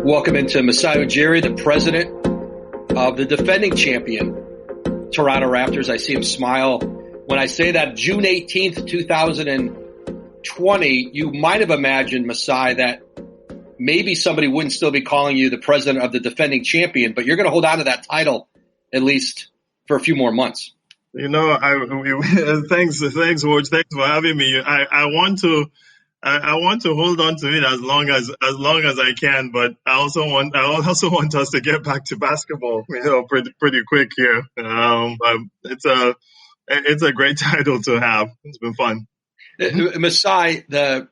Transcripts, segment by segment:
Welcome into Masai Ujiri, the president of the defending champion, Toronto Raptors. I see him smile. When I say that June 18th, 2020, you might have imagined, Masai, that maybe somebody wouldn't still be calling you the president of the defending champion, but you're going to hold on to that title at least for a few more months. You know, thanks, Woj. Thanks for having me. I want to hold on to it as long as I can, but I also want us to get back to basketball, pretty quick here. It's a great title to have. It's been fun. Masai, the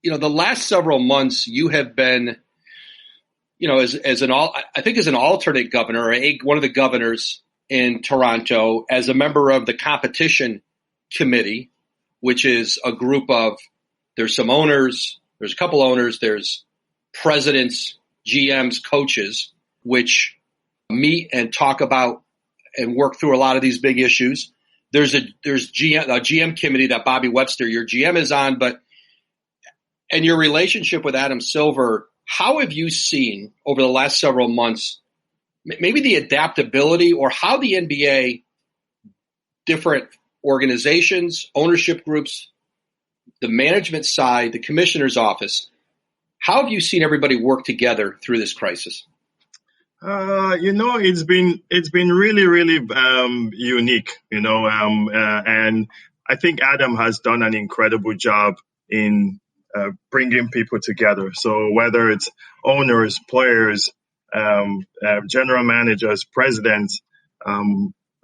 last several months you have been, as an alternate governor, or one of the governors in Toronto, as a member of the competition committee, which is a group of, there's some owners, there's a couple owners, there's presidents, GMs, coaches, which meet and talk about and work through a lot of these big issues. There's a GM committee that Bobby Webster, your GM, is on, and your relationship with Adam Silver, how have you seen over the last several months, maybe the adaptability or how the NBA, different organizations, ownership groups, the management side, the commissioner's office, how have you seen everybody work together through this crisis? It's been really, really unique, and I think Adam has done an incredible job in bringing people together. So whether it's owners, players, general managers, presidents,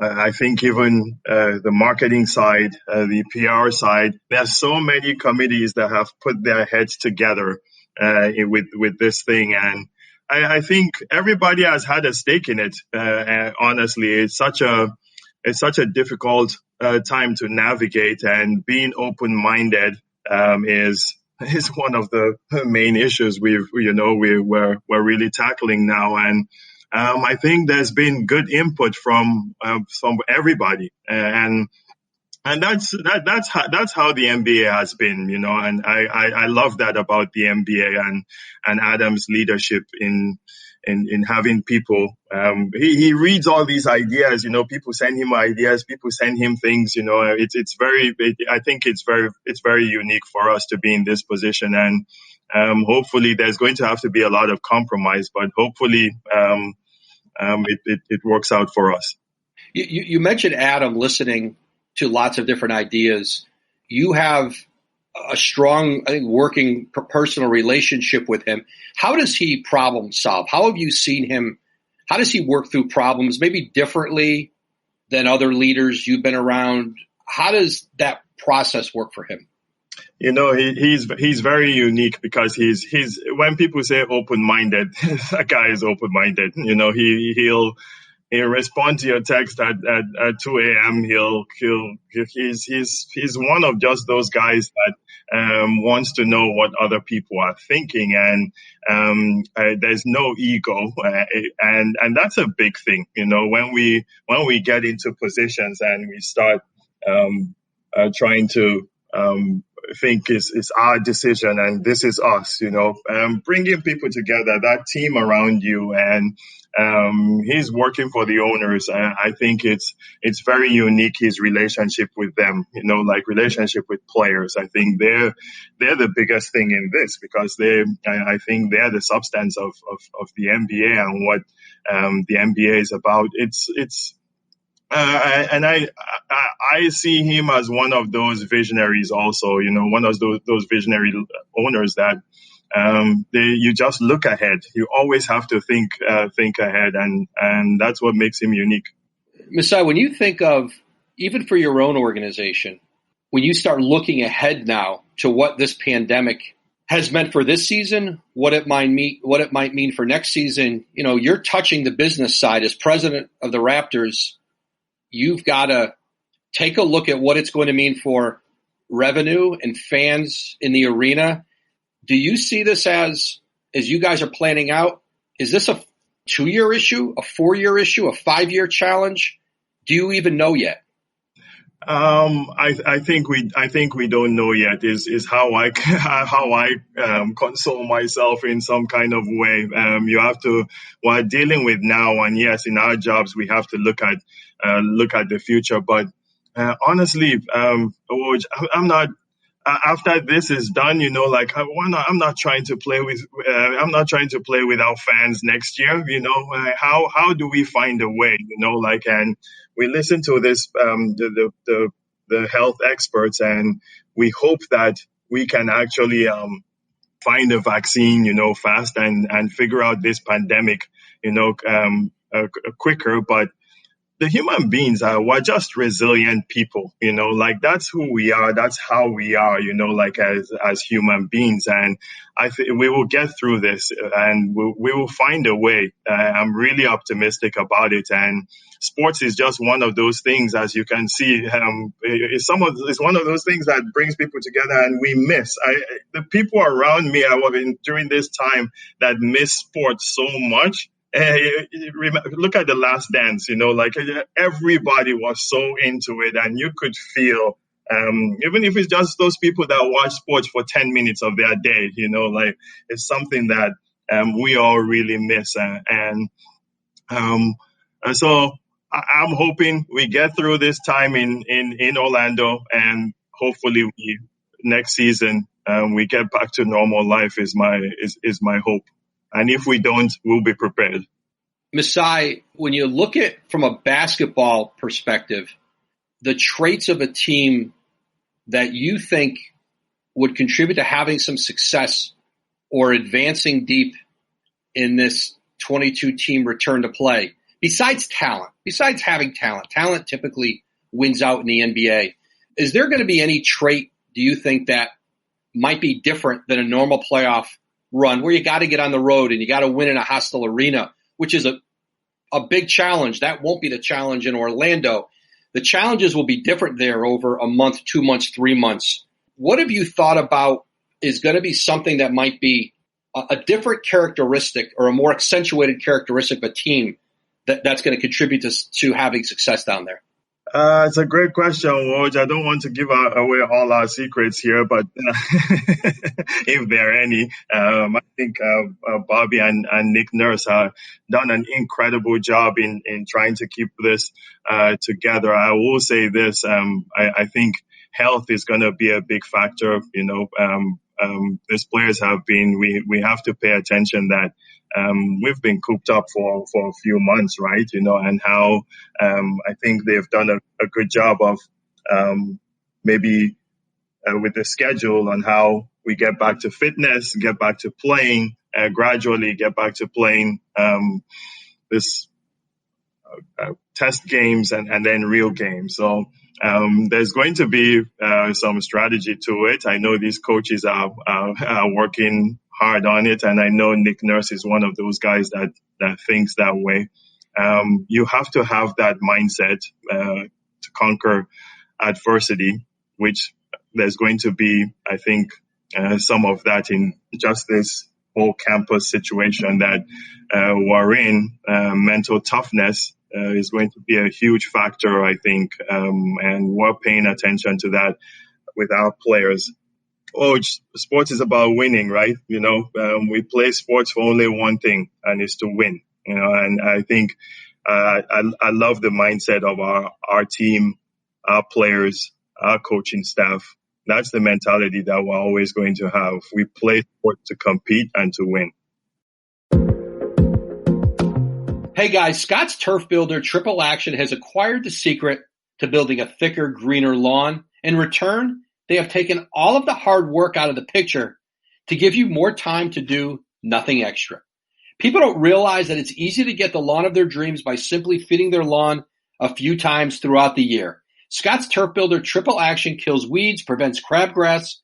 I think even the marketing side, the PR side, there's so many committees that have put their heads together with this thing, and I think everybody has had a stake in it. Honestly, it's such a difficult time to navigate, and being open-minded is one of the main issues we're really tackling now. And I think there's been good input from everybody, and that's how the NBA has been, and I love that about the NBA and Adam's leadership in having people. He reads all these ideas, people send him ideas, people send him things, I think it's very unique for us to be in this position, and hopefully there's going to have to be a lot of compromise, but hopefully it works out for us. You mentioned Adam listening to lots of different ideas. You have a strong, I think, working personal relationship with him. How does he problem solve? How have you seen him? How does he work through problems, maybe differently than other leaders you've been around? How does that process work for him? He's very unique because he's when people say open-minded, that guy is open-minded. He'll respond to your text at 2 a.m. He's one of just those guys that wants to know what other people are thinking, and there's no ego, and that's a big thing. When we get into positions and we start trying to think it's our decision and this is us, bringing people together, that team around you, and he's working for the owners. I think it's very unique, his relationship with them, like relationship with players. I think they're the biggest thing in this, because I think they're the substance of the NBA and what the NBA is about. And I see him as one of those visionaries also, one of those visionary owners that you just look ahead. You always have to think ahead, and that's what makes him unique. Masai, when you think of, even for your own organization, when you start looking ahead now to what this pandemic has meant for this season, what it might mean for next season, you're touching the business side as president of the Raptors. You've got to take a look at what it's going to mean for revenue and fans in the arena. Do you see this as you guys are planning out, is this a 2-year issue, a 4-year issue, a 5-year challenge? Do you even know yet? I think we don't know yet. Is how I console myself in some kind of way. You have to, we're dealing with now, and yes, in our jobs we have to look at the future. But honestly, Woj, I'm not. After this is done, like I'm not trying to play with. I'm not trying to play without fans next year. How do we find a way? Like, and we listen to this the health experts, and we hope that we can actually find a vaccine, fast and figure out this pandemic, quicker. But the human beings we're just resilient people, like that's who we are. That's how we are, like as human beings. And I think we will get through this and we will find a way. I'm really optimistic about it. And sports is just one of those things, as you can see, it's one of those things that brings people together and we miss. The people around me during this time that miss sports so much. Look at The Last Dance, like everybody was so into it and you could feel, even if it's just those people that watch sports for 10 minutes of their day, like it's something that we all really miss. And so I'm hoping we get through this time in Orlando, and hopefully next season we get back to normal life is my hope. And if we don't, we'll be prepared. Masai, when you look at from a basketball perspective, the traits of a team that you think would contribute to having some success or advancing deep in this 22-team return to play, besides having talent typically wins out in the NBA. Is there going to be any trait, do you think, that might be different than a normal playoff run where you got to get on the road and you got to win in a hostile arena, which is a big challenge? That won't be the challenge in Orlando. The challenges will be different there over a month, 2 months, 3 months. What have you thought about is going to be something that might be a different characteristic or a more accentuated characteristic of a team that's going to contribute to having success down there? It's a great question, Woj. I don't want to give away all our secrets here, but if there are any, I think Bobby and Nick Nurse have done an incredible job in trying to keep this together. I will say this, I think health is going to be a big factor. These players we have to pay attention that we've been cooped up for a few months, right? And how I think they've done a good job of maybe with the schedule on how we get back to fitness, get back to playing, gradually get back to playing this test games and then real games. So there's going to be some strategy to it. I know these coaches are working hard on it, and I know Nick Nurse is one of those guys that thinks that way. You have to have that mindset to conquer adversity, which there's going to be, I think, some of that in just this whole campus situation that we're in. Mental toughness is going to be a huge factor, I think, and we're paying attention to that with our players. Sports is about winning, right? We play sports for only one thing, and it's to win. And I think I love the mindset of our team, our players, our coaching staff. That's the mentality that we're always going to have. We play sport to compete and to win. Hey guys, Scott's Turf Builder Triple Action has acquired the secret to building a thicker, greener lawn. In return, they have taken all of the hard work out of the picture to give you more time to do nothing extra. People don't realize that it's easy to get the lawn of their dreams by simply feeding their lawn a few times throughout the year. Scott's Turf Builder Triple Action kills weeds, prevents crabgrass,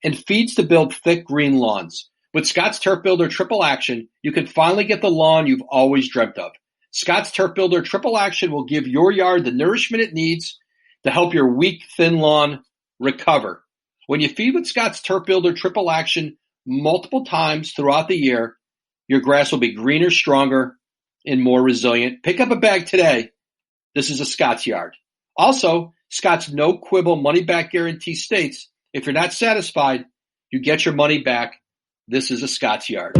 and feeds to build thick green lawns. With Scott's Turf Builder Triple Action, you can finally get the lawn you've always dreamt of. Scott's Turf Builder Triple Action will give your yard the nourishment it needs to help your weak, thin lawn recover. When you feed with Scott's Turf Builder Triple Action multiple times throughout the year, your grass will be greener, stronger, and more resilient. Pick up a bag today. This is a Scott's Yard. Also, Scott's no quibble money back guarantee states, if you're not satisfied, you get your money back. This is a Scott's Yard.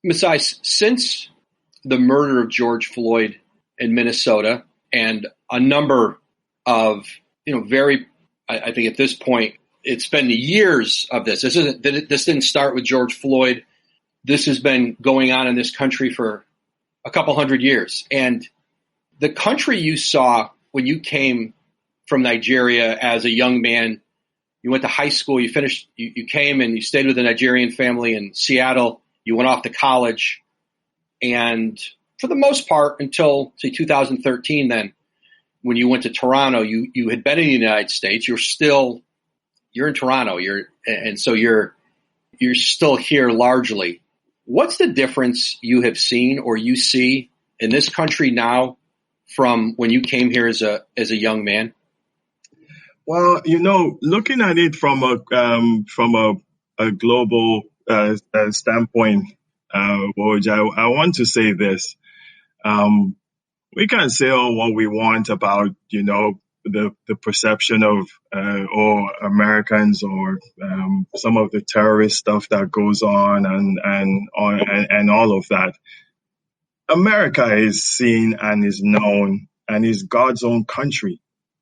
Masai, since the murder of George Floyd in Minnesota and a number of, I think at this point, it's been years of this. This didn't start with George Floyd. This has been going on in this country for a couple hundred years. And the country you saw when you came from Nigeria as a young man, you went to high school, you came and you stayed with a Nigerian family in Seattle. You went off to college. And for the most part, until, say, 2013, then, when you went to Toronto, you had been in the United States. You're in Toronto. So you're still here largely. What's the difference you have seen or you see in this country now from when you came here as a young man? Well, looking at it from a global standpoint, Woj, I want to say this. We can say all what we want about, the perception of or Americans or some of the terrorist stuff that goes on and all of that. America is seen and is known and is God's own country.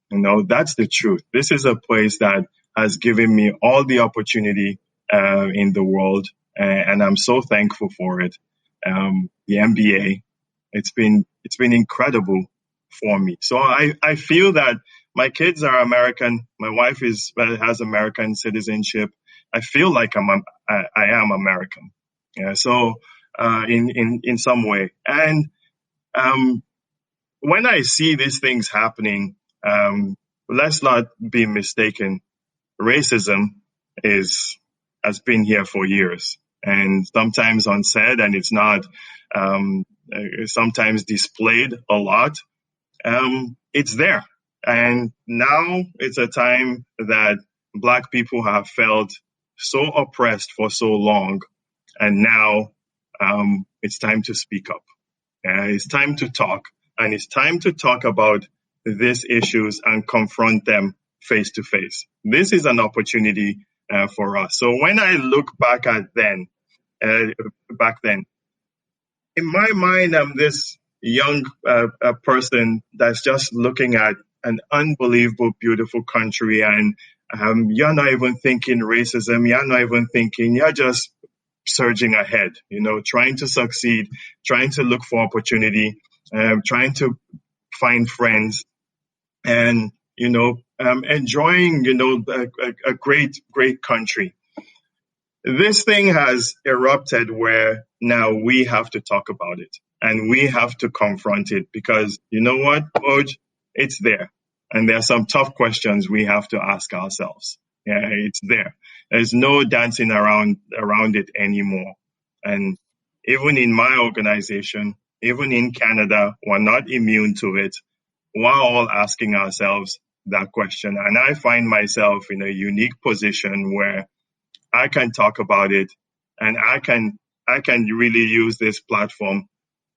That's the truth. This is a place that has given me all the opportunity in the world, and I'm so thankful for it. The NBA, it's been incredible for me. So I feel that my kids are American. My wife has American citizenship. I feel like I am American. Yeah. So in some way, and when I see these things happening, let's not be mistaken. Racism has been here for years, and sometimes unsaid, and it's not sometimes displayed a lot. It's there, and now it's a time that Black people have felt so oppressed for so long, and now it's time to speak up. It's time to talk, and it's time to talk about these issues and confront them face to face. This is an opportunity for us. So when I look back at back then, in my mind, I'm this young person that's just looking at an unbelievable, beautiful country, and you're not even thinking racism. You're just surging ahead, trying to succeed, trying to look for opportunity, trying to find friends, and, enjoying, a great country. This thing has erupted where now we have to talk about it and we have to confront it because you know what, Woj? It's there. And there are some tough questions we have to ask ourselves. Yeah, it's there. There's no dancing around it anymore. And even in my organization, even in Canada, we're not immune to it. We're all asking ourselves that question. And I find myself in a unique position where I can talk about it and I can really use this platform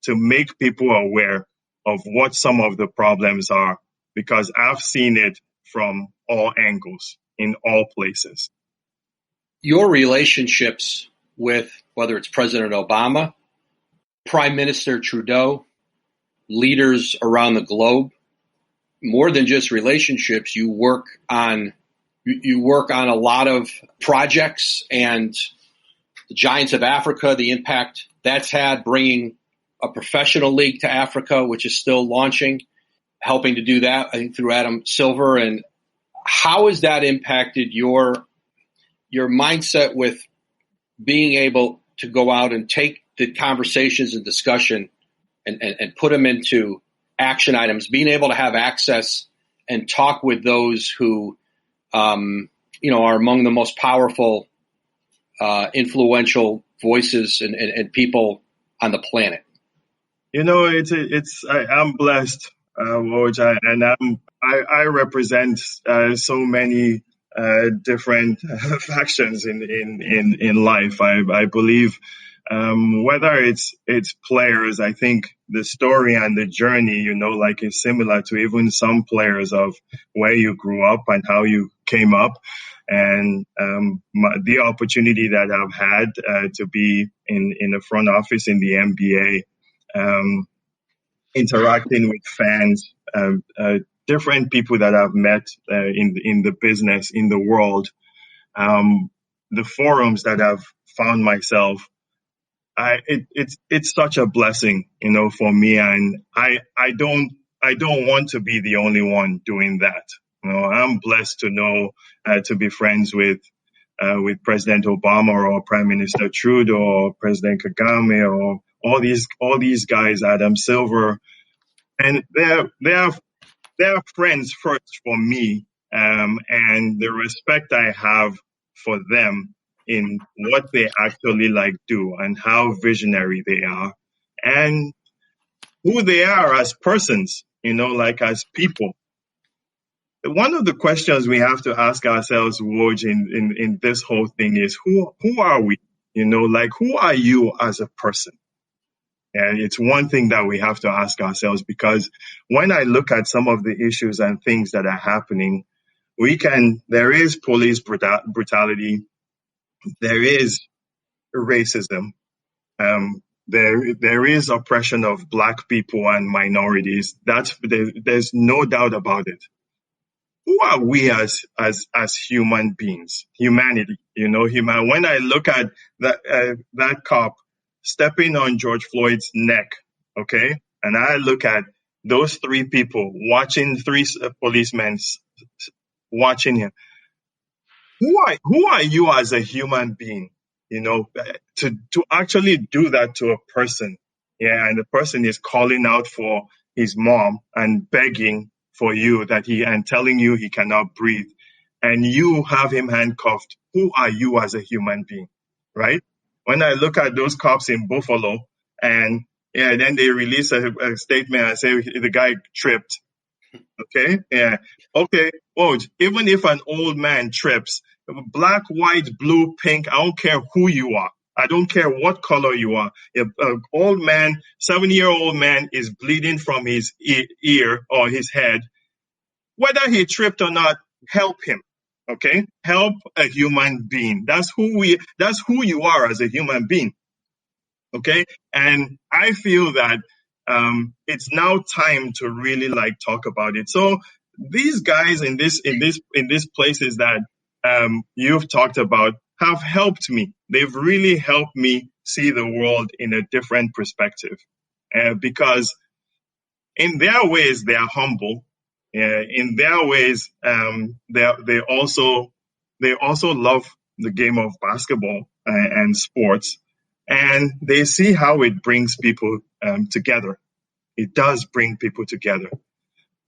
to make people aware of what some of the problems are, because I've seen it from all angles, in all places. Your relationships with, whether it's President Obama, Prime Minister Trudeau, leaders around the globe, more than just relationships, you work on a lot of projects, and the Giants of Africa, the impact that's had, bringing a professional league to Africa, which is still launching, helping to do that, I think, through Adam Silver. And how has that impacted your mindset with being able to go out and take the conversations and discussion and put them into action items, being able to have access and talk with those who, are among the most powerful, influential voices and people on the planet? I'm blessed, Woj, and I represent so many different factions in life. I believe whether it's players, I think the story and the journey, like is similar to even some players of where you grew up and how you came up. And the opportunity that I've had to be in the front office in the NBA, interacting with fans, different people that I've met in the business, in the world, the forums that I've found myself, it's such a blessing, for me, and I don't want to be the only one doing that. I'm blessed to know to be friends with President Obama or Prime Minister Trudeau or President Kagame or all these guys, Adam Silver, and they're friends first for me, and the respect I have for them in what they actually do and how visionary they are and who they are as persons, as people. One of the questions we have to ask ourselves, Woj, in this whole thing is who are we? Who are you as a person? And it's one thing that we have to ask ourselves, because when I look at some of the issues and things that are happening, there is police brutality, there is racism, there is oppression of Black people and minorities. There's no doubt about it. Who are we as human beings, humanity? When I look at that cop stepping on George Floyd's neck, okay, and I look at those three people watching, three policemen watching him. Who are you as a human being? To actually do that to a person, and the person is calling out for his mom and begging for you and telling you he cannot breathe, and you have him handcuffed. Who are you as a human being, right? When I look at those cops in Buffalo, and then they release a statement and say the guy tripped. Okay, okay. Well, even if an old man trips, black, white, blue, pink, I don't care who you are. I don't care what color you are. If an old man, 7-year-old man is bleeding from his ear or his head, whether he tripped or not, help him. Okay? Help a human being. That's who you are as a human being. Okay? And I feel that it's now time to really talk about it. So these guys in these places that you've talked about have helped me. They've really helped me see the world in a different perspective, because in their ways they are humble. In their ways, they also love the game of basketball and sports, and they see how it brings people together. It does bring people together.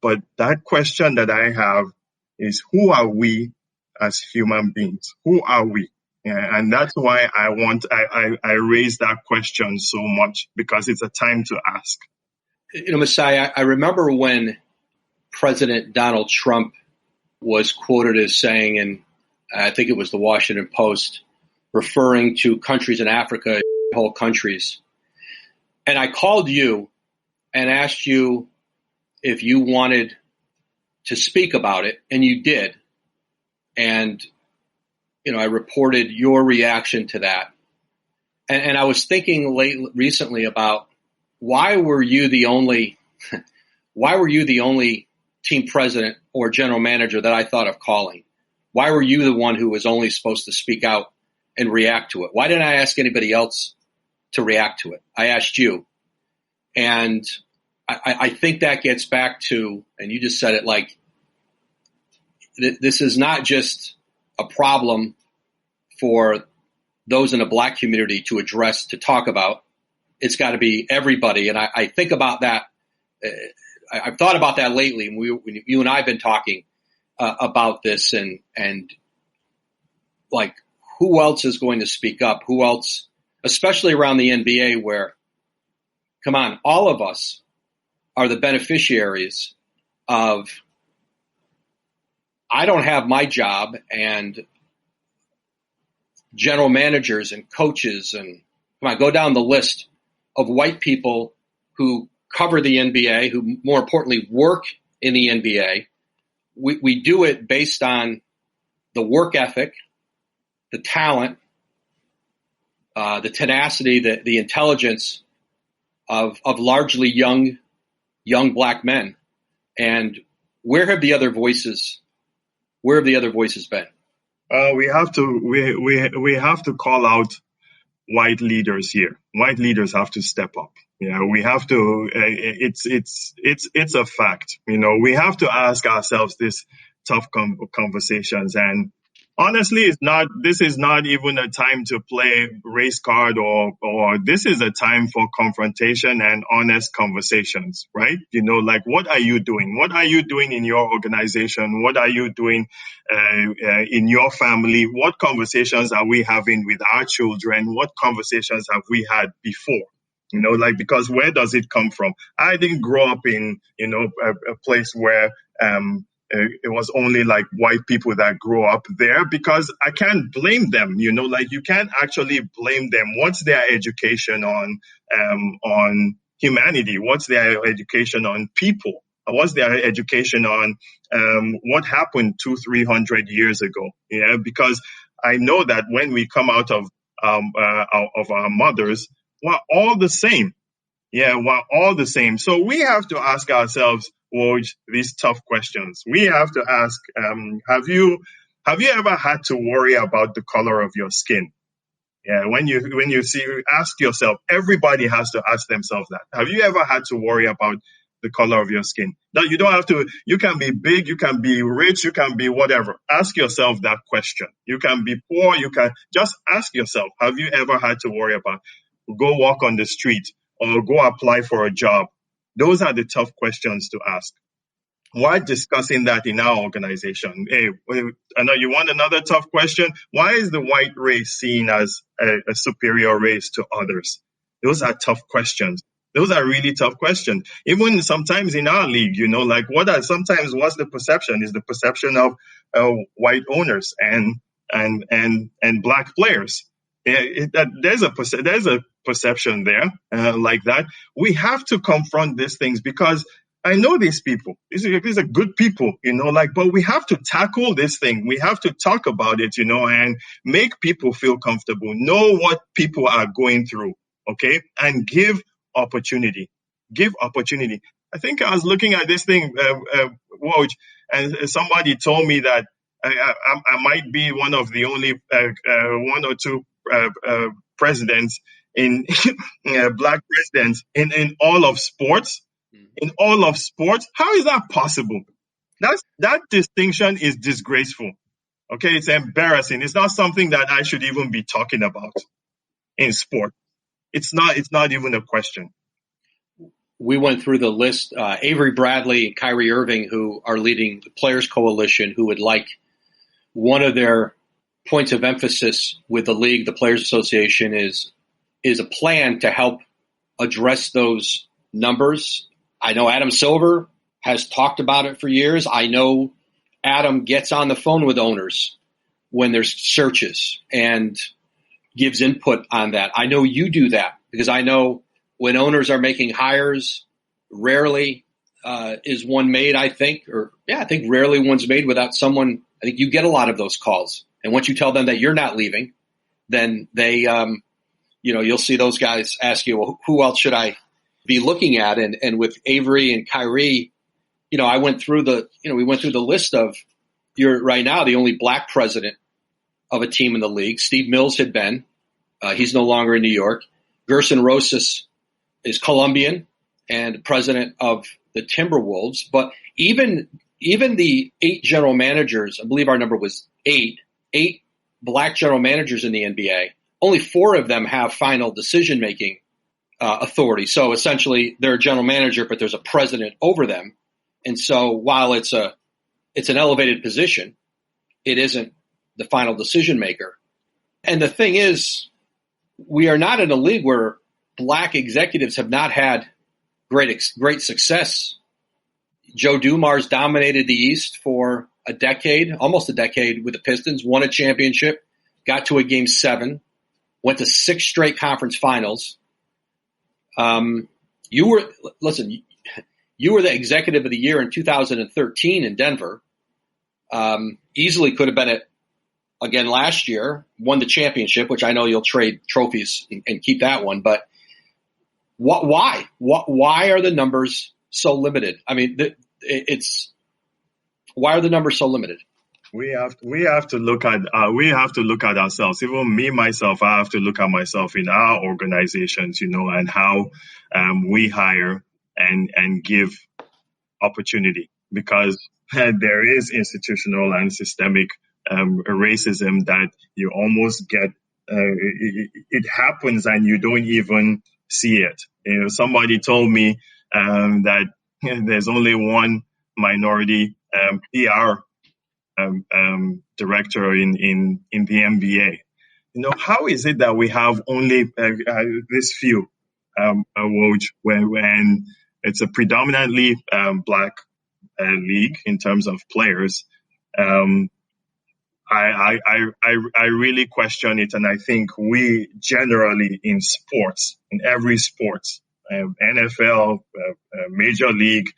But that question that I have is, who are we as human beings? Who are we? And that's why I raise that question so much, because it's a time to ask. Masai, I remember when President Donald Trump was quoted as saying, and I think it was the Washington Post, referring to countries in Africa, whole countries. And I called you and asked you if you wanted to speak about it, and you did. And, I reported your reaction to that. And I was thinking recently about why were you the only team president or general manager that I thought of calling? Why were you the one who was only supposed to speak out and react to it? Why didn't I ask anybody else to react to it? I asked you. And I think that gets back to, and you just said it, this is not just a problem for those in the Black community to address, to talk about. It's got to be everybody. And I think about that. I've thought about that lately. And you and I have been talking about this, and who else is going to speak up? Who else, especially around the NBA, where, come on, all of us are the beneficiaries of, I don't have my job, and general managers and coaches, and come on, go down the list of white people who cover the NBA, who more importantly work in the NBA. We do it based on the work ethic, the talent, the tenacity, the intelligence of largely young black men. And where have the other voices been? We have to call out white leaders here. White leaders have to step up. We have to. It's a fact. We have to ask ourselves this tough conversations. And honestly, this is not even a time to play race card or this is a time for confrontation and honest conversations, right? Like, what are you doing? What are you doing in your organization? What are you doing in your family? What conversations are we having with our children? What conversations have we had before? Because where does it come from? I didn't grow up in, a place where, it was only like white people that grew up there, because I can't blame them, you can't actually blame them. What's their education on humanity? What's their education on people? What's their education on, what happened 200-300 years ago? Because I know that when we come out of our mothers, we're all the same. We're all the same. So we have to ask ourselves, Woj, these tough questions. We have to ask, have you ever had to worry about the color of your skin? When you ask yourself, everybody has to ask themselves that. Have you ever had to worry about the color of your skin? Now, you don't have to, you can be big, you can be rich, you can be whatever. Ask yourself that question. You can be poor, you can just ask yourself, have you ever had to worry about, go walk on the street or go apply for a job? Those are the tough questions to ask. Why discussing that in our organization? Hey, I know you want another tough question. Why is the white race seen as a superior race to others? Those are tough questions. Those are really tough questions. Even sometimes in our league, like what's the perception? Is the perception of white owners and black players. There's a perception there like that. We have to confront these things, because I know these people. These are good people, but we have to tackle this thing. We have to talk about it, and make people feel comfortable, know what people are going through, okay? And give opportunity. Give opportunity. I think I was looking at this thing, Woj, and somebody told me that I might be one of the only one or two presidents in black presidents in all of sports. In all of sports, how is that possible? That distinction is disgraceful. Okay, it's embarrassing. It's not something that I should even be talking about in sport. It's not even a question. We went through the list. Avery Bradley and Kyrie Irving, who are leading the Players Coalition, who would like one of their points of emphasis with the league, the Players Association, is a plan to help address those numbers. I know Adam Silver has talked about it for years. I know Adam gets on the phone with owners when there's searches and gives input on that. I know you do that, because I know when owners are making hires, rarely is one made, I think rarely one's made without someone. I think you get a lot of those calls. And once you tell them that you're not leaving, then they, you'll see those guys ask you, well, who else should I be looking at? And with Avery and Kyrie, we went through the list of, you're right now the only black president of a team in the league. Steve Mills had been, he's no longer in New York. Gerson Rosas is Colombian and president of the Timberwolves. But even the 8 general managers, I believe our number was 8 black general managers in the NBA, only 4 of them have final decision-making authority. So essentially they're a general manager, but there's a president over them. And so while it's an elevated position, it isn't the final decision maker. And the thing is, we are not in a league where black executives have not had great success. Joe Dumars dominated the East for almost a decade with the Pistons, won a championship, got to a Game 7, went to 6 straight conference finals. You were the executive of the year in 2013 in Denver. Easily could have been it again last year. Won the championship, which I know you'll trade trophies and keep that one. But why? Why are the numbers so limited? I mean, why are the numbers so limited? We have to look at ourselves. Even me, myself, I have to look at myself in our organizations, and how we hire and give opportunity, because there is institutional and systemic racism that you almost get. It happens and you don't even see it. Somebody told me that there's only one minority PR director in the NBA. How is it that we have only this few, Woj, when it's a predominantly black league in terms of players? I really question it, and I think we generally in sports, in every sports, NFL, Major League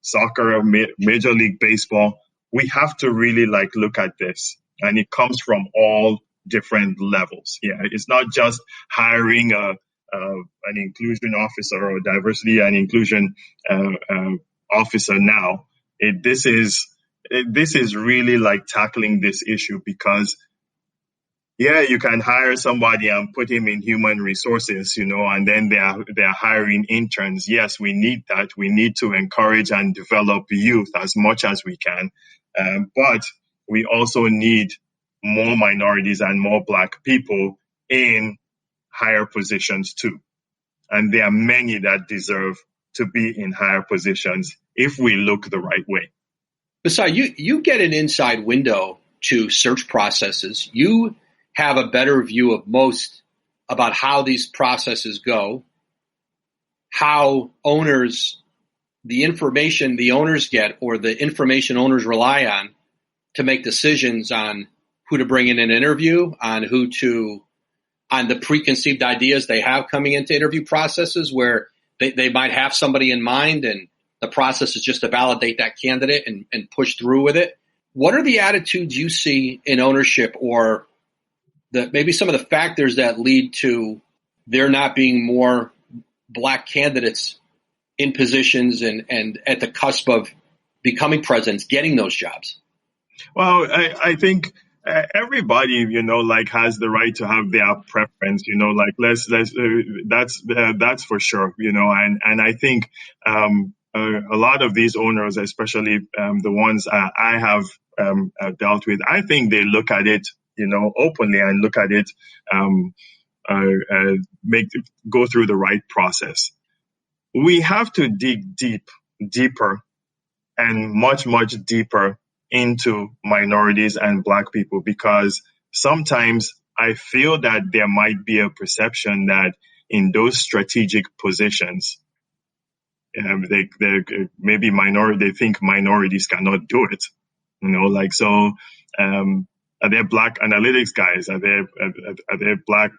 Soccer, Major League Baseball, we have to really look at this, and it comes from all different levels. Yeah, it's not just hiring an inclusion officer or diversity and inclusion officer now. This is really tackling this issue, because you can hire somebody and put him in human resources, and then they're hiring interns. Yes, we need that. We need to encourage and develop youth as much as we can. But we also need more minorities and more black people in higher positions too. And there are many that deserve to be in higher positions if we look the right way. Besides, you get an inside window to search processes. You have a better view of most about how these processes go, how the information the owners get or the information owners rely on to make decisions on who to bring in an interview, on the preconceived ideas they have coming into interview processes, where they might have somebody in mind and the process is just to validate that candidate and push through with it. What are the attitudes you see in ownership, or maybe some of the factors that lead to there not being more black candidates in positions and at the cusp of becoming presidents, getting those jobs? Well, I think everybody, has the right to have their preference, that's for sure, and I think a lot of these owners, especially the ones I have dealt with, I think they look at it, openly, and look at it, go through the right process. We have to dig deeper, and much, much deeper into minorities and black people, because sometimes I feel that there might be a perception that in those strategic positions, they maybe they think minorities cannot do it, so. Are there black analytics guys? Are there black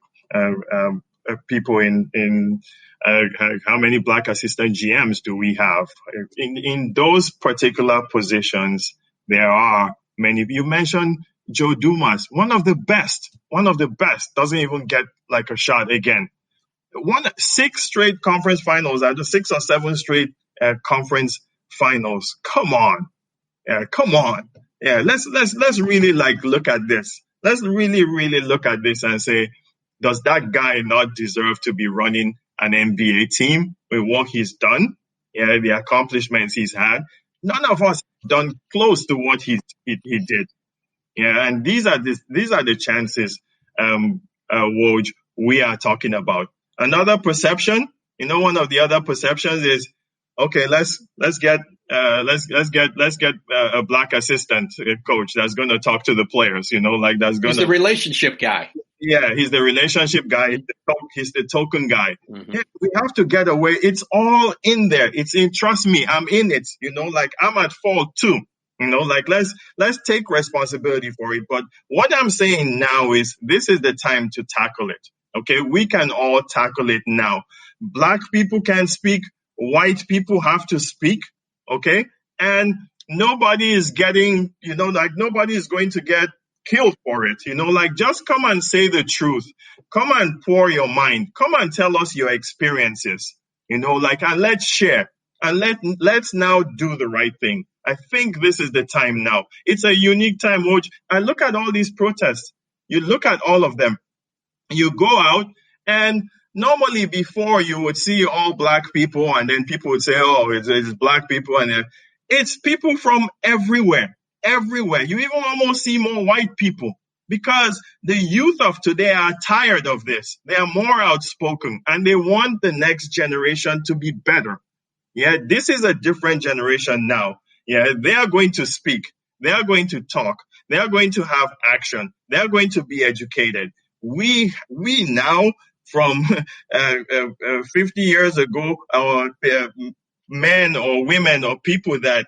people in how many black assistant GMs do we have? In those particular positions, there are many. You mentioned Joe Dumas, one of the best, doesn't even get a shot again. Won 6 straight conference finals, 6 or 7 straight conference finals. Come on. Yeah, let's really look at this. Let's really, really look at this and say, does that guy not deserve to be running an NBA team with what he's done? Yeah, the accomplishments he's had. None of us done close to what he did. Yeah, and these are the chances, Woj, we are talking about. Another perception, one of the other perceptions is, okay, let's get a black assistant coach that's going to talk to the players, that's going to. He's the relationship guy. Yeah, he's the relationship guy. He's the token guy. Mm-hmm. Yeah, we have to get away. It's all in there. Trust me, I'm in it. I'm at fault too. Let's take responsibility for it. But what I'm saying now is this is the time to tackle it. Okay, we can all tackle it now. Black people can speak, white people have to speak, okay? And nobody is getting, nobody is going to get killed for it, just come and say the truth. Come and pour your mind. Come and tell us your experiences, and let's share. And let's now do the right thing. I think this is the time now. It's a unique time, Woj. And look at all these protests. You look at all of them. You go out, and normally before you would see all black people, and then people would say, oh, it's black people. And it's people from everywhere. You even almost see more white people, because the youth of today are tired of this. They are more outspoken, and they want the next generation to be better. Yeah, this is a different generation now. Yeah, they are going to speak. They are going to talk. They are going to have action. They are going to be educated. We now, from 50 years ago, men or women or people that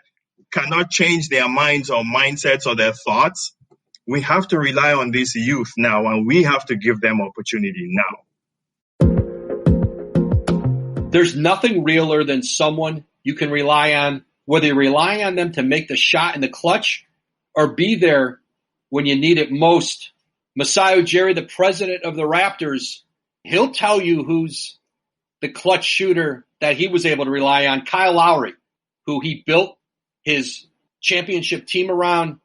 cannot change their minds or mindsets or their thoughts, we have to rely on this youth now, and we have to give them opportunity now. There's nothing realer than someone you can rely on, whether you're relying on them to make the shot in the clutch or be there when you need it most. Masai Ujiri, the president of the Raptors, he'll tell you who's the clutch shooter that he was able to rely on. Kyle Lowry, who he built his championship team around,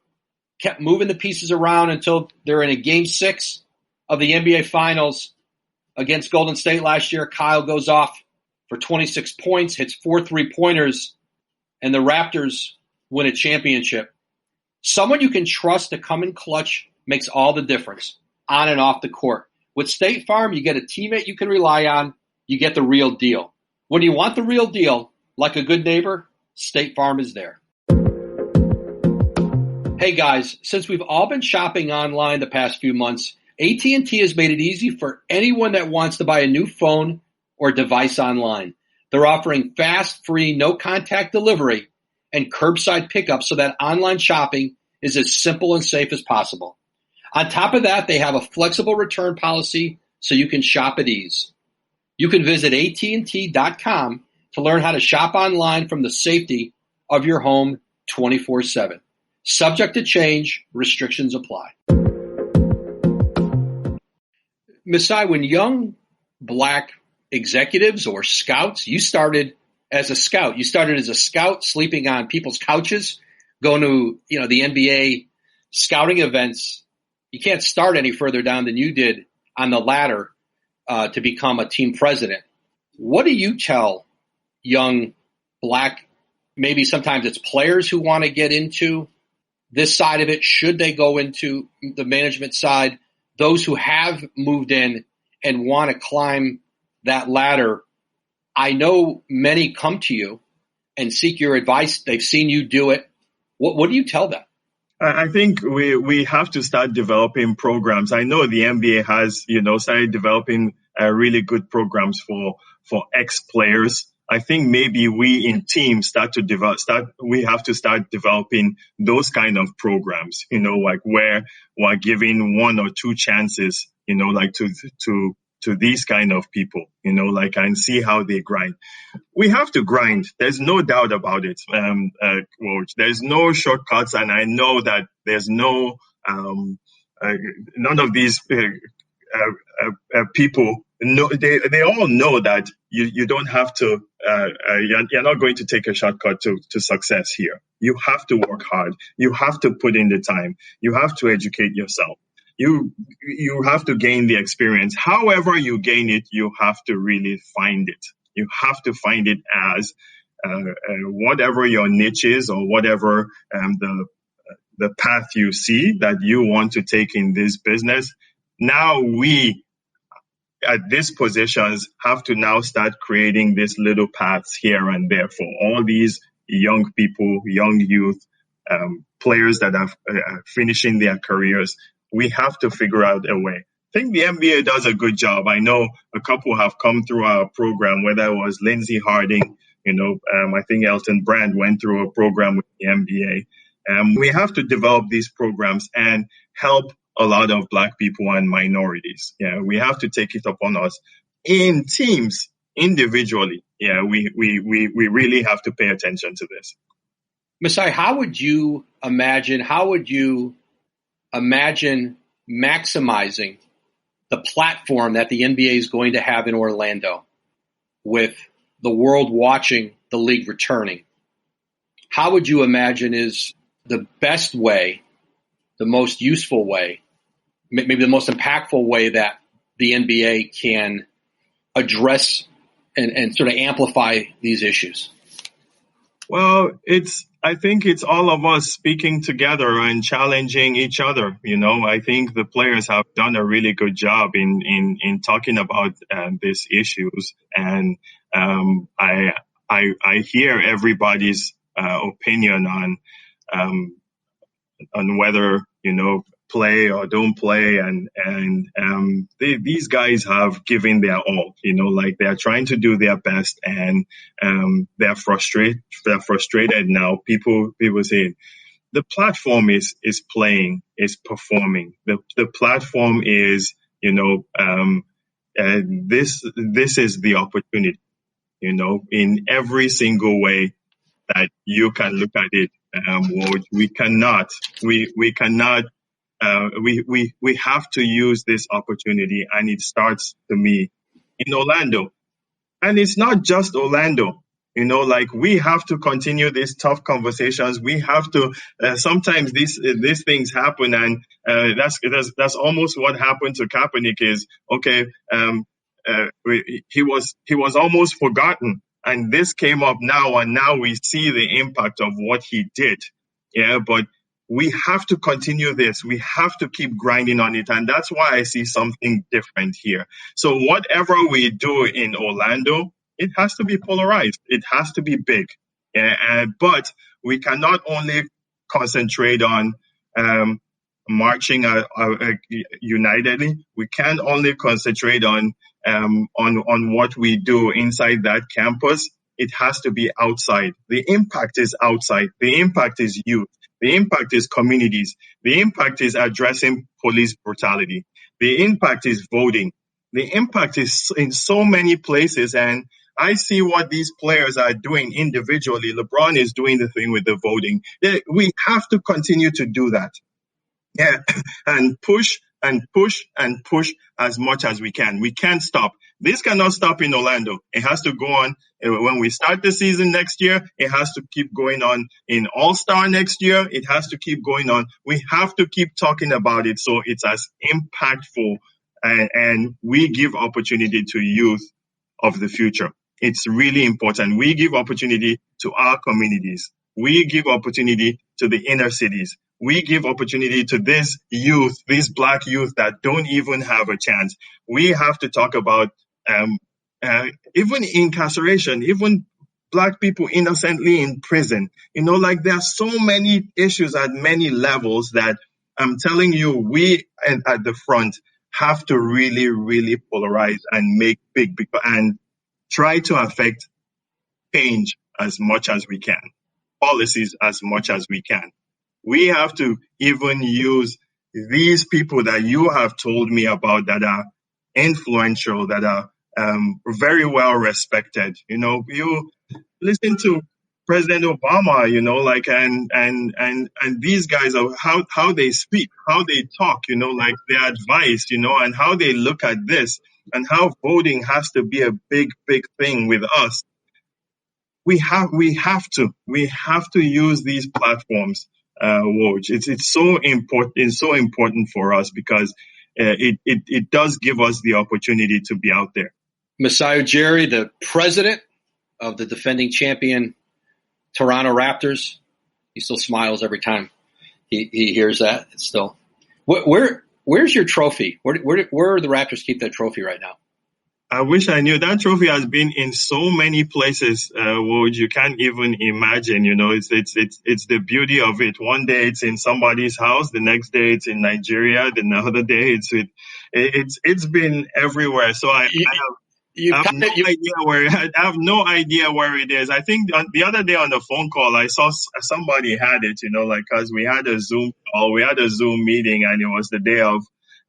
kept moving the pieces around until they're in a Game 6 of the NBA Finals against Golden State last year. Kyle goes off for 26 points, hits 4 3-pointers, and the Raptors win a championship. Someone you can trust to come in clutch makes all the difference on and off the court. With State Farm, you get a teammate you can rely on. You get the real deal. When you want the real deal, like a good neighbor, State Farm is there. Hey guys, since we've all been shopping online the past few months, AT&T has made it easy for anyone that wants to buy a new phone or device online. They're offering fast, free, no-contact delivery and curbside pickup so that online shopping is as simple and safe as possible. On top of that, they have a flexible return policy so you can shop at ease. You can visit AT&T.com to learn how to shop online from the safety of your home 24/7. Subject to change, restrictions apply. Masai, when young black executives or scouts, you started as a scout. You started as a scout, sleeping on people's couches, going to the NBA scouting events. You can't start any further down than you did on the ladder to become a team president. What do you tell young black, maybe sometimes it's players who want to get into this side of it? Should they go into the management side? Those who have moved in and want to climb that ladder, I know many come to you and seek your advice. They've seen you do it. What do you tell them? I think we have to start developing programs. I know the NBA has, started developing really good programs for ex-players. I think maybe we in teams we have to start developing those kind of programs, like where we're giving 1 or 2 chances, to these kind of people, and see how they grind. We have to grind. There's no doubt about it. There's no shortcuts, and I know that there's none of these people. No, they all know that you don't have to. You're not going to take a shortcut to success here. You have to work hard. You have to put in the time. You have to educate yourself. You have to gain the experience. However you gain it, you have to really find it. You have to find it as whatever your niche is, or whatever the path you see that you want to take in this business. Now we, at these positions, have to now start creating these little paths here and there for all these young people, young youth, players that are finishing their careers. We have to figure out a way. I think the NBA does a good job. I know a couple have come through our program, whether it was Lindsey Harding, I think Elton Brand went through a program with the NBA. We have to develop these programs and help a lot of Black people and minorities. Yeah, we have to take it upon us in teams, individually. Yeah, we really have to pay attention to this. Masai, how would you imagine maximizing the platform that the NBA is going to have in Orlando with the world watching the league returning? How would you imagine is the best way, the most useful way, maybe the most impactful way that the NBA can address and sort of amplify these issues? Well, I think it's all of us speaking together and challenging each other. I think the players have done a really good job in talking about these issues. And I hear everybody's opinion on whether, play or don't play. And these guys have given their all, they're trying to do their best, and they're frustrated now. People say the platform is playing, is performing. The platform is, this is the opportunity, in every single way that you can look at it. We have to use this opportunity, and it starts, to me, in Orlando. And it's not just Orlando. We have to continue these tough conversations. We have to. Sometimes these things happen, and that's almost what happened to Kaepernick. Is okay. He was almost forgotten, and this came up now, and now we see the impact of what he did. Yeah, but we have to continue this. We have to keep grinding on it, and that's why I see something different here. So whatever we do in Orlando, it has to be polarized. It has to be big. But we cannot only concentrate on marching unitedly. We can't only concentrate on what we do inside that campus. It has to be outside. The impact is outside. The impact is youth. The impact is communities. The impact is addressing police brutality. The impact is voting. The impact is in so many places, and I see what these players are doing individually. LeBron is doing the thing with the voting. We have to continue to do that. Yeah, and push and push and push as much as we can. We can't stop. This cannot stop in Orlando. It has to go on. When we start the season next year, it has to keep going on. In All-Star next year, it has to keep going on. We have to keep talking about it so it's as impactful, and we give opportunity to youth of the future. It's really important. We give opportunity to our communities. We give opportunity to the inner cities. We give opportunity to this youth, these Black youth that don't even have a chance. We have to talk about even incarceration, even Black people innocently in prison. There are so many issues at many levels that I'm telling you, we at the front have to really, really polarize and make big and try to affect change as much as we can, policies as much as we can. We have to even use these people that you have told me about that are influential, that are very well respected. You listen to President Obama, and these guys are how they speak, how they talk, their advice, and how they look at this, and how voting has to be a big, big thing with us. We have to use these platforms. Woj, it's so important. It's so important for us because it does give us the opportunity to be out there. Masai Ujiri, the president of the defending champion Toronto Raptors, he still smiles every time he hears that. It's still where's your trophy? Where do the Raptors keep that trophy right now? I wish I knew. That trophy has been in so many places, Woj, you can't even imagine. It's the beauty of it. One day it's in somebody's house, the next day it's in Nigeria, the other day it's been everywhere. So I have no idea where it is. I think the other day on the phone call, I saw somebody had it, cause we had a Zoom meeting, and it was the day of,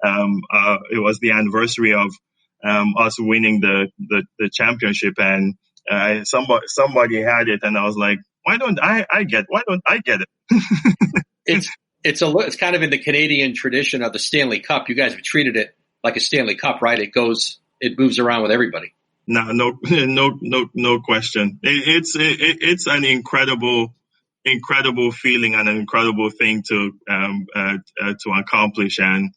it was the anniversary of, us winning the championship, and, somebody had it, and I was like, why don't I get it? It's kind of in the Canadian tradition of the Stanley Cup. You guys have treated it like a Stanley Cup, right? It moves around with everybody. No question. It's an incredible feeling and an incredible thing to accomplish. And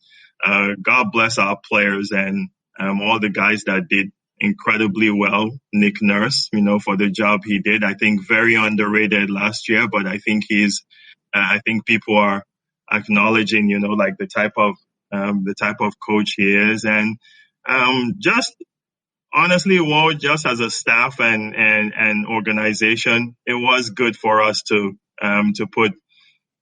God bless our players and all the guys that did incredibly well. Nick Nurse, for the job he did. I think very underrated last year, but I think I think people are acknowledging, like the type of coach he is, and just honestly, Woj, just as a staff and organization, it was good for us to put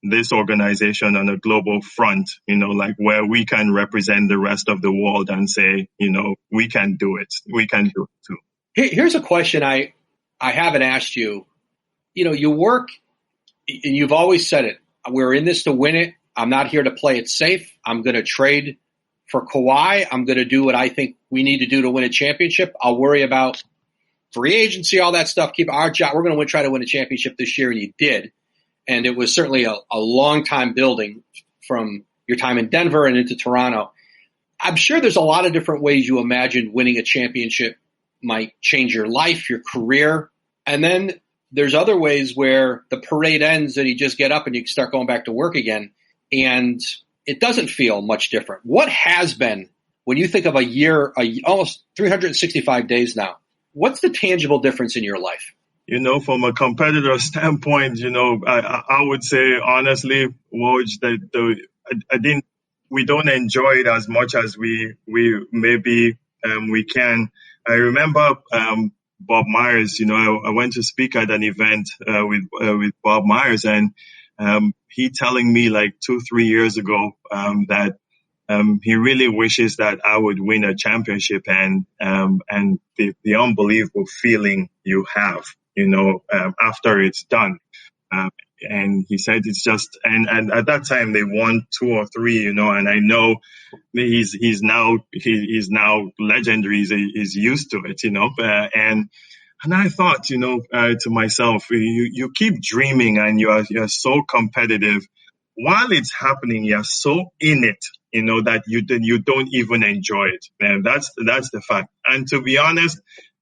this organization on a global front, like where we can represent the rest of the world and say, we can do it. We can do it too. Here's a question I haven't asked you. You work, and you've always said it. We're in this to win it. I'm not here to play it safe. I'm going to trade for Kawhi. I'm going to do what I think we need to do to win a championship. I'll worry about free agency, all that stuff. Keep our job. We're going to try to win a championship this year, and you did. And it was certainly a long time building from your time in Denver and into Toronto. I'm sure there's a lot of different ways you imagine winning a championship might change your life, your career. And then there's other ways where the parade ends and you just get up and you start going back to work again. And it doesn't feel much different. What has been, when you think of a year, almost 365 days now, what's the tangible difference in your life? From a competitor standpoint, I would say honestly, Woj, that we don't enjoy it as much as we maybe we can. I remember Bob Myers. I went to speak at an event with Bob Myers, and he telling me like 2-3 years ago that he really wishes that I would win a championship, and the unbelievable feeling you have, after it's done. And he said it's just, and at that time they won 2 or 3, and I know he's now legendary. He's used to it, and I thought, to myself, you keep dreaming and you're so competitive. While it's happening, you're so in it, that you don't even enjoy it. And that's the fact. And to be honest,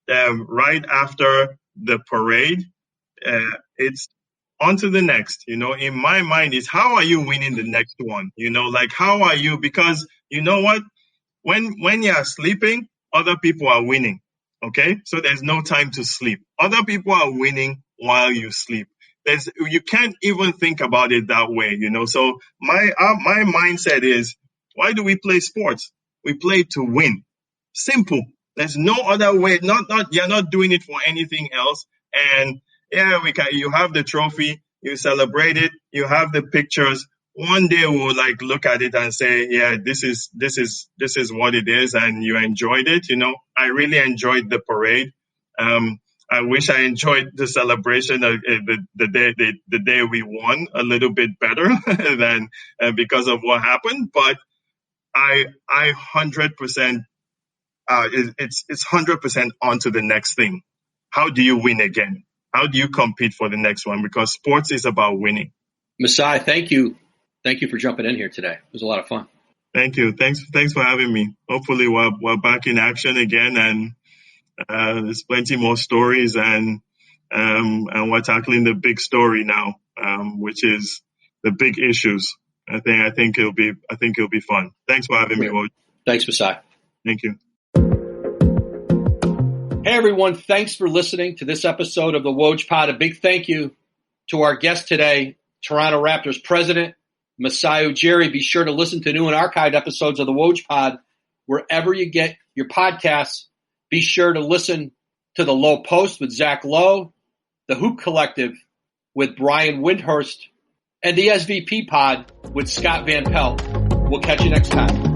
right after the parade, it's on to the next. In my mind, is how are you winning the next one? Like how are you? Because you know what? When you're sleeping, other people are winning. Okay, so there's no time to sleep. Other people are winning while you sleep. You can't even think about it that way, So my mindset is, why do we play sports? We play to win. Simple. There's no other way. You're not doing it for anything else. And yeah, you have the trophy, you celebrate it, you have the pictures. One day we'll look at it and say, yeah, this is what it is, and you enjoyed it. I really enjoyed the parade. I wish I enjoyed the celebration of the day we won a little bit better than because of what happened. But I 100%, it's 100% on to the next thing. How do you win again? How do you compete for the next one? Because sports is about winning. Masai, thank you. Thank you for jumping in here today. It was a lot of fun. Thank you. Thanks for having me. Hopefully we're back in action again, and there's plenty more stories, and we're tackling the big story now, which is the big issues. I think it'll be fun. Thanks for having me, Woj. Thanks, Masai. Thank you. Hey everyone, thanks for listening to this episode of the Woj Pod. A big thank you to our guest today, Toronto Raptors President Masai Ujiri. Be sure to listen to new and archived episodes of the Woj Pod wherever you get your podcasts. Be sure to listen to the Low Post with Zach Lowe, the Hoop Collective with Brian Windhorst, and the SVP Pod with Scott Van Pelt. We'll catch you next time.